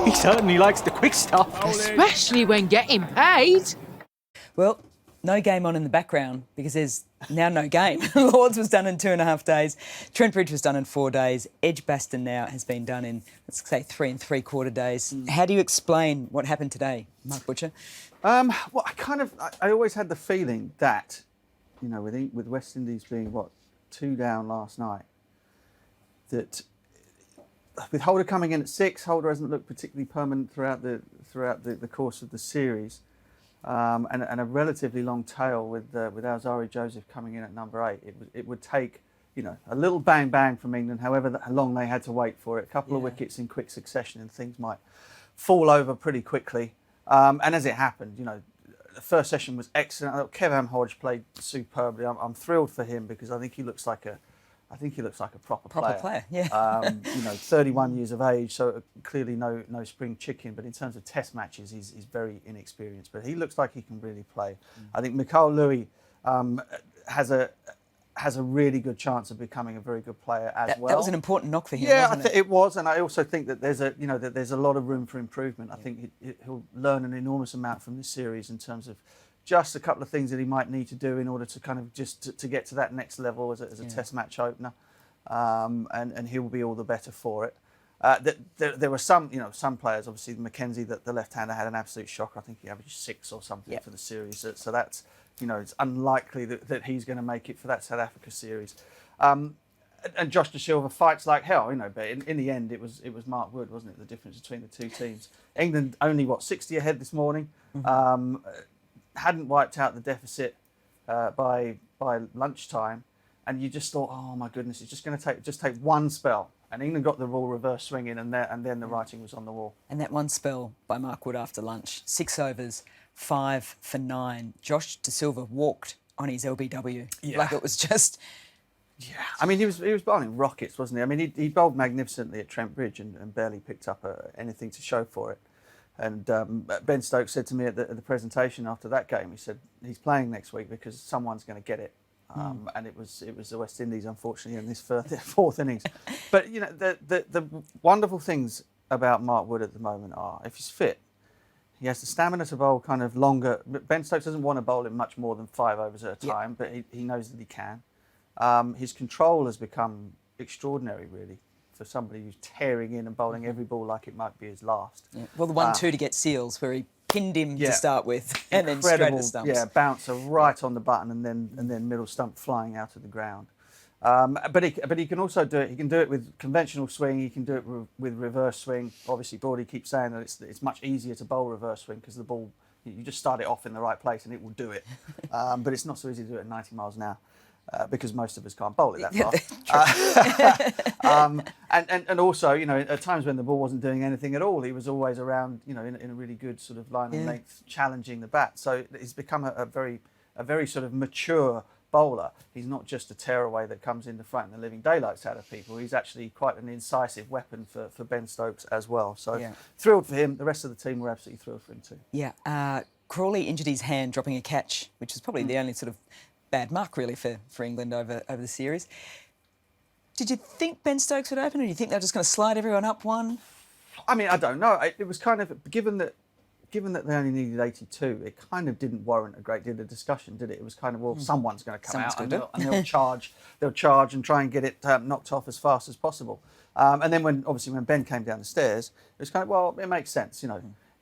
He certainly likes the quick stuff. Especially when getting paid. Well, no game on in the background because there's now no game. Lords was done in 2.5 days. Trent Bridge was done in 4 days. Edgbaston now has been done in, let's say, 3 3/4 days. How do you explain what happened today, Mark Butcher? Well, I always had the feeling that, with West Indies being, 2 down last night, that with Holder coming in at 6, Holder hasn't looked particularly permanent throughout the course of the series. And a relatively long tail with Alzari Joseph coming in at number 8. It would take, a little bang bang from England, however long they had to wait for it. A couple of wickets in quick succession, and things might fall over pretty quickly. And as it happened, the first session was excellent. I thought Kev Hodge played superbly. I'm thrilled for him because I think he looks like a proper player. Yeah. 31 years of age, so clearly no spring chicken. But in terms of Test matches, he's very inexperienced. But he looks like he can really play. I think Mikhail Louis has a really good chance of becoming a very good player as well. That was an important knock for him. Yeah, wasn't it? It was, and I also think that there's a lot of room for improvement. I think he'll learn an enormous amount from this series in terms of just a couple of things that he might need to do in order to kind of just to get to that next level as a Test match opener, and he will be all the better for it. There were some players, obviously Mackenzie, that the left-hander had an absolute shocker. I think he averaged 6 or something for the series. So that's, it's unlikely that he's going to make it for that South Africa series. And Josh De Silva fights like hell, but in the end it was Mark Wood, wasn't it? The difference between the two teams. England only 60 ahead this morning. Hadn't wiped out the deficit by lunchtime, and you just thought, oh my goodness, it's just going to take one spell, and England got the ball reverse swinging, and then the writing was on the wall. And that one spell by Mark Wood after lunch, 6 overs, 5 for 9. Josh De Silva walked on his LBW. Yeah. Like it was just. Yeah, I mean he was bowling rockets, wasn't he? I mean he bowled magnificently at Trent Bridge and barely picked up anything to show for it. And Ben Stokes said to me at the presentation after that game, he said he's playing next week because someone's going to get it. And it was the West Indies, unfortunately, in this fourth innings. But the wonderful things about Mark Wood at the moment are, if he's fit, he has the stamina to bowl kind of longer. Ben Stokes doesn't want to bowl him much more than 5 overs at a time, but he knows that he can. His control has become extraordinary, really, for somebody who's tearing in and bowling every ball like it might be his last. Yeah. Well, the 1-2 to get Seals, where he pinned him to start with, and then straight to the stumps. Yeah, bouncer right on the button, and then middle stump flying out of the ground. But he can also do it. He can do it with conventional swing. He can do it with reverse swing. Obviously, Brody keeps saying that it's much easier to bowl reverse swing because the ball, you just start it off in the right place and it will do it. But it's not so easy to do it at 90 miles an hour. Because most of us can't bowl it that far. And also, at times when the ball wasn't doing anything at all, he was always around, in a really good sort of line and length, challenging the bat. So he's become a very sort of mature bowler. He's not just a tearaway that comes in the front and the living daylights out of people. He's actually quite an incisive weapon for Ben Stokes as well. So thrilled for him. The rest of the team were absolutely thrilled for him too. Yeah. Crawley injured his hand dropping a catch, which is probably the only sort of bad mark really for England over the series. Did you think Ben Stokes would open, or do you think they're just going to slide everyone up one? I mean, I don't know. It was kind of, given that they only needed 82, it kind of didn't warrant a great deal of discussion, did it? It was kind of, someone's going to come out and they'll charge and try and get it knocked off as fast as possible. And then when Ben came down the stairs, it was kind of, it makes sense,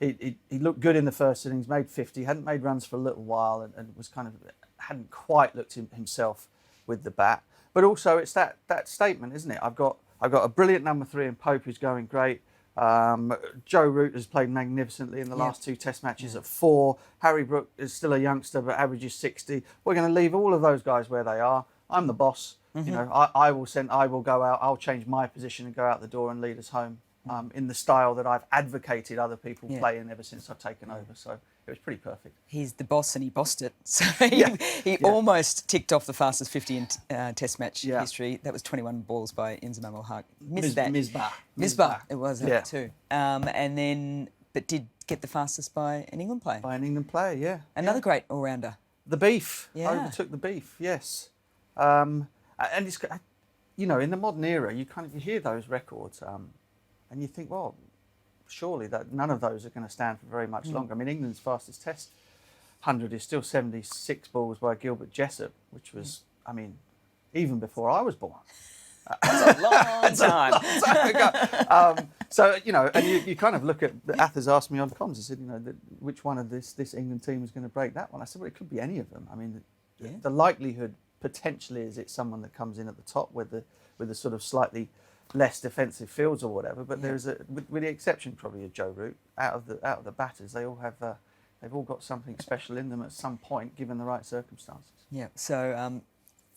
He looked good in the first innings, made 50, hadn't made runs for a little while, and was kind of hadn't quite looked himself with the bat. But also it's that statement, isn't it? I've got a brilliant number 3 in Pope who's going great. Joe Root has played magnificently in the last 2 Test matches at 4. Harry Brook is still a youngster but averages 60. We're going to leave all of those guys where they are. I'm the boss. I will go out. I'll change my position and go out the door and lead us home. In the style that I've advocated other people play in ever since I've taken over. So it was pretty perfect. He's the boss and he bossed it. So he almost ticked off the fastest 50 in Test match history. That was 21 balls by Inzamam ul Haq. Misbah. It was that too. But did get the fastest by an England player. By an England player, yeah. Another great all-rounder. The Beef. Overtook the Beef, yes. And it's, in the modern era, you hear those records. And you think, well, surely that none of those are going to stand for very much longer. I mean, England's fastest Test 100 is still 76 balls by Gilbert Jessup, which was, I mean, even before I was born. That's a long time. Ago. So, you know, and you kind of look at, Athers asked me on comms, he said, you know, which one of this England team is going to break that one? I said, well, it could be any of them. I mean, the likelihood potentially is it's someone that comes in at the top with the sort of slightly less defensive fields or whatever. But there's with the exception probably of Joe Root, out of the batters, they all have they've all got something special in them at some point, given the right circumstances. Yeah. So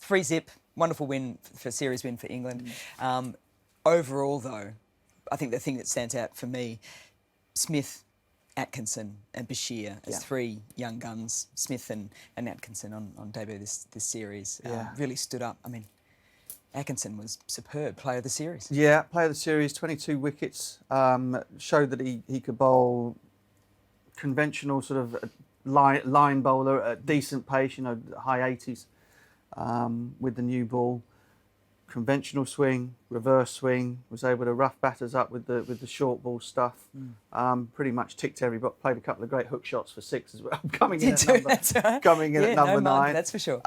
3-0, wonderful win for series win for England. Overall, though, I think the thing that stands out for me, Smith, Atkinson and Bashir as three young guns, Smith and Atkinson on debut this series, really stood up. I mean, Atkinson was superb, player of the series. Yeah, player of the series, 22 wickets, showed that he could bowl conventional sort of line bowler at decent pace, you know, high 80s with the new ball. Conventional swing, reverse swing, was able to rough batters up with the short ball stuff. Pretty much ticked every box. Played a couple of great hook shots for 6 as well. Coming in at number 9. That's for sure.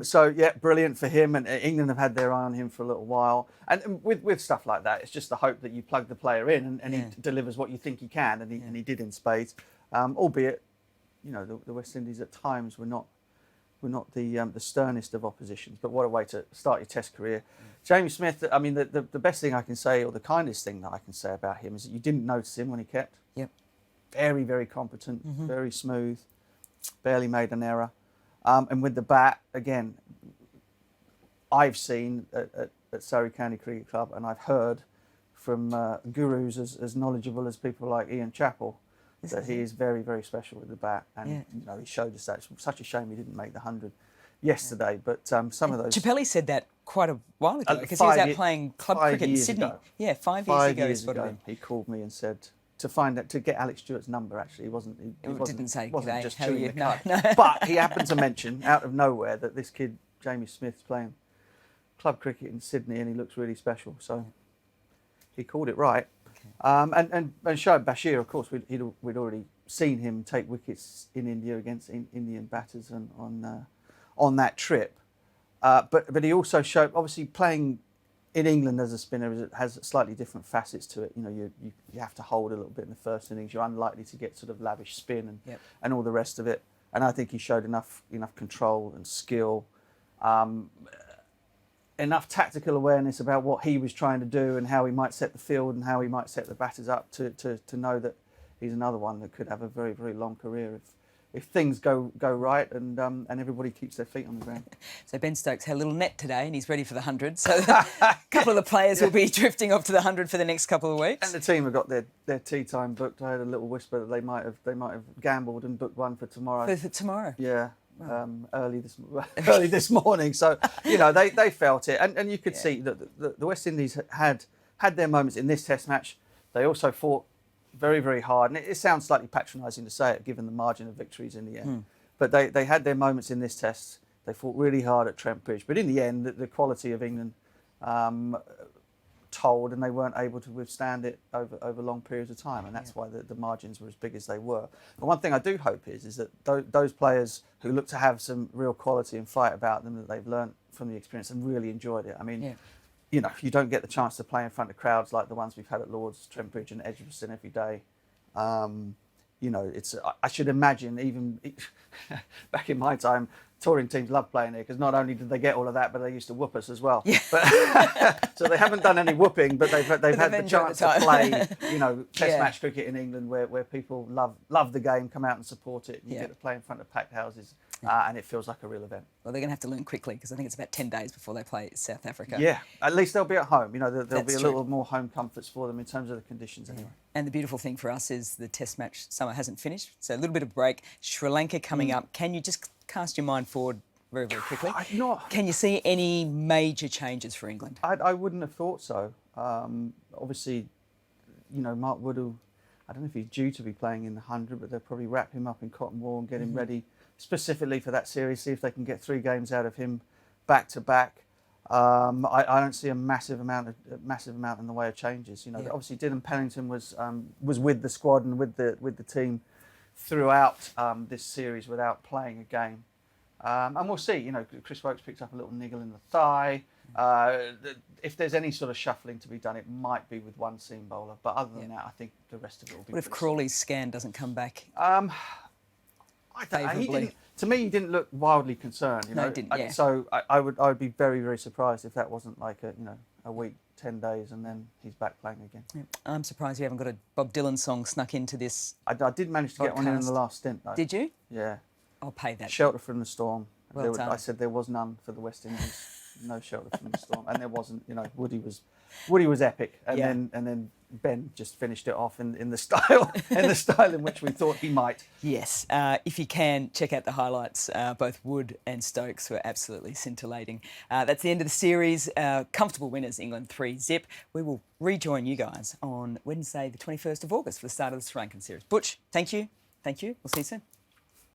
So yeah, brilliant for him. And England have had their eye on him for a little while. And with stuff like that, it's just the hope that you plug the player in and he delivers what you think he can, and he did in spades. Albeit, you know, the West Indies at times were not the sternest of oppositions, but what a way to start your Test career. Jamie Smith, I mean, the best thing I can say, or the kindest thing that I can say about him, is that you didn't notice him when he kept. Yep. Very, very competent, very smooth, barely made an error. And with the bat, again, I've seen at Surrey County Cricket Club, and I've heard from gurus as knowledgeable as people like Ian Chappell, that he is very, very special with the bat, and you know, he showed us that. It's such a shame he didn't make the 100 yesterday, but some of those. Chappelli said that quite a while ago because he was out playing club cricket in Sydney. Ago. Yeah, 5 years ago. He called me and said to get Alex Stewart's number. Actually, he wasn't just chewing the cud. No. But he happened to mention out of nowhere that this kid Jamie Smith's playing club cricket in Sydney, and he looks really special. So he called it right. And Shoaib Bashir, of course, we'd already seen him take wickets in India against Indian batters on that trip. But he also showed, obviously, playing in England as a spinner has slightly different facets to it. You know, you have to hold a little bit in the first innings. You're unlikely to get sort of lavish spin and all the rest of it. And I think he showed enough control and skill. Enough tactical awareness about what he was trying to do and how he might set the field and how he might set the batters up to know that he's another one that could have a very, very long career if things go right and everybody keeps their feet on the ground. So Ben Stokes had a little net today and he's ready for the 100. So a couple of the players will be drifting off to the 100 for the next couple of weeks. And the team have got their tea time booked. I had a little whisper that they might have gambled and booked one for tomorrow. For tomorrow? Yeah. Early this morning, so you know they felt it, and you could see that the West Indies had their moments in this Test match. They also fought very, very hard, and it sounds slightly patronising to say it given the margin of victories in the end. But they had their moments in this Test. They fought really hard at Trent Bridge, but in the end, the quality of England told, and they weren't able to withstand it over long periods of time, and that's why the margins were as big as they were. But one thing I do hope is that those players who look to have some real quality and fight about them, that they've learnt from the experience and really enjoyed it. I mean, you know, you don't get the chance to play in front of crowds like the ones we've had at Lord's, Trent Bridge and Edgbaston every day. You know, I should imagine even back in my time, touring teams love playing here because not only did they get all of that, but they used to whoop us as well. Yeah. But, so they haven't done any whooping, but they've had the chance to play, you know, Test match cricket in England where people love the game, come out and support it. You get to play in front of packed houses, and it feels like a real event. Well, they're going to have to learn quickly because I think it's about 10 days before they play South Africa. Yeah, at least they'll be at home. You know, there'll be a little more home comforts for them in terms of the conditions anyway. And the beautiful thing for us is the Test match summer hasn't finished, so a little bit of break. Sri Lanka coming up. Can you just cast your mind forward very, very quickly? Can you see any major changes for England? I wouldn't have thought so. Obviously, you know, Mark Woodall, I don't know if he's due to be playing in the 100, but they'll probably wrap him up in cotton wool and get him ready specifically for that series, see if they can get 3 games out of him back to back. I don't see a massive amount in the way of changes. You know, obviously Dylan Pennington was with the squad and with the team throughout this series without playing a game, and we'll see. You know, Chris Wokes picked up a little niggle in the thigh. If there's any sort of shuffling to be done, it might be with one seam bowler. But other than that, I think the rest of it will be. What if Crawley's scan doesn't come back? I don't know. To me, he didn't look wildly concerned. You know? No, he didn't. Yeah. So I would be very, very surprised if that wasn't like a week, 10 days, and then he's back playing again. Yeah. I'm surprised you haven't got a Bob Dylan song snuck into this. I did manage to get one in the last stint, though. Did you? Yeah. I'll pay that. Shelter from the storm. Well done. I said there was none for the West Indies. No shelter from the storm, and there wasn't. You know, Woody was epic, and then Ben just finished it off in the style in which we thought he might. Yes, if you can check out the highlights. Both Wood and Stokes were absolutely scintillating. That's the end of the series. Comfortable winners, England 3-0. We will rejoin you guys on Wednesday, the 21st of August for the start of the Sri Lankan series. Butch, thank you. We'll see you soon.